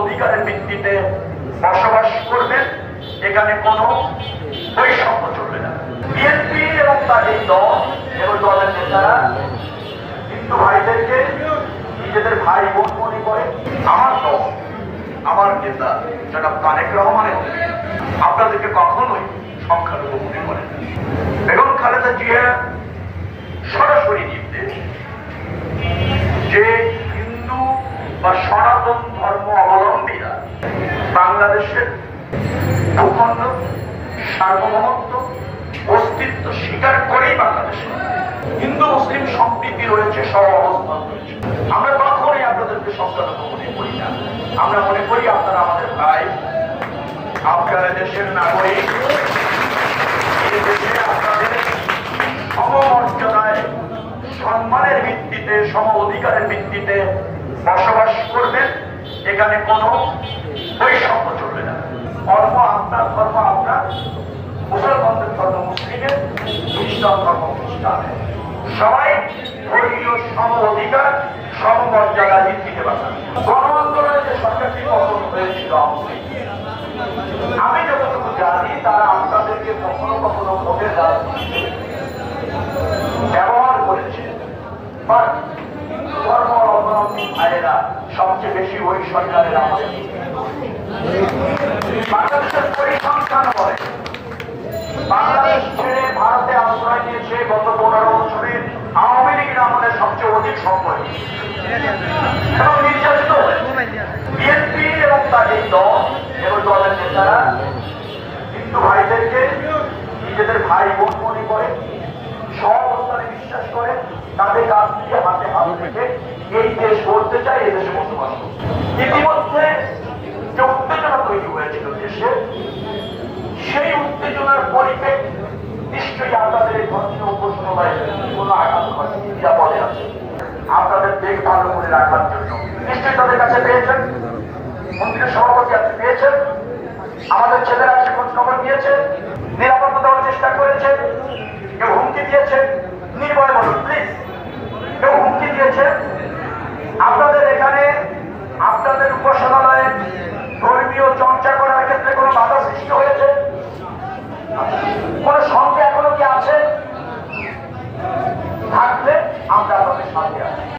অধিকারের ভিত্তিতে বসবাস করবেন, এখানে কোনো বৈষম্য চলবে না। বিএনপি এবং তার এই দল এবং দলের নেতারা হিন্দু ভাইদেরকে নিজেদের ভাই বোন মনে করে। আমার দল, আমার নেতা জনাব তারেক রহমানের আপনাদেরকে কখনোই সংখ্যালঘু মনে করেন। বেগম খালেদা জিয়া সরাসরি নির্দেশ যে হিন্দু বা সনাতন ধর্ম অবলম্বীরা বাংলাদেশের ভূখণ্ড সার্বভৌমত্ব অস্তিত্ব স্বীকার করেই বাংলাদেশে হিন্দু মুসলিম সম্প্রীতি রয়েছে, সহ অবস্থান রয়েছে। আমরা কখনোই আপনাদেরকে সংখ্যালঘু মনে করি না। আমরা মনে করি আপনারা আমাদের ভাই, আপনারা দেশের নাগরিক। এই দেশে আপনাদের সমমর্যাদায় সম্মানের ভিত্তিতে, সম অধিকারের ভিত্তিতে বসবাস করবেন, এখানে কোনো বৈষম্য চলবে না। ধর্ম আপনার, ধর্ম আপনার, মুসলমানদের ধর্ম মুসলিমের, খ্রিস্টান ধর্ম খ্রিস্টানের, সবাই ধর্মীয় সম অধিকার সমমর্যাদার ভিত্তিতে বাঁচান। গণ আন্দোলনে যে সরকারটি পতন হয়েছিল, আমি যতটুকু জানি তারা আপনাদেরকে কখনো কখনো ভোটের রাজনীতি ব্যবহার করেছে। হিন্দু ধর্ম অবলম্বী ভাইয়েরা সবচেয়ে বেশি ওই সরকারের আমাদের বাংলাদেশের পরিসংখ্যান বলে বাংলাদেশ ছেড়ে ভারতে আশ্রয় নিয়েছে গত 15 বছরে আওয়ামী লীগের আমাদের সবচেয়ে অধিক সম্পদ এবং নির্যাতিত হয়েছে। বিএনপি এবং তার এই দল এবং দলের নেতারা হিন্দু ভাইদেরকে নিজেদের ভাই বোন মনে করে, সহাবস্থানে বিশ্বাস করে, তাদের কাছ থেকে হাতে হাত রেখে এই দেশ গড়তে চায়, এই দেশে বসবাস করছে। ইতিমধ্যে যে উত্তেজনা তৈরি হয়েছিল দেশে, সেই উত্তেজনার পরিপ্রেক্ষিতে নিশ্চয়ই আপনাদের এই ধর্মীয় উপাসনায় কোনো আঘাত ঘটে নিরাপদে আছে। আপনাদের দেখভাল করে রাখার জন্য নিশ্চয়ই তাদের কাছে পেয়েছেন, মন্দিরের সভাপতি আছে পেয়েছেন, আমাদের ছেলেরা সে খোঁজ খবর নিয়েছে, নিরাপত্তা দেওয়ার চেষ্টা করেছে। কেউ হুমকি দিয়েছে, নির্ভয় বলুন প্লিজ, কেউ হুমকি দিয়েছে আপনাদের এখানে, আপনাদের উপাসনালয়ে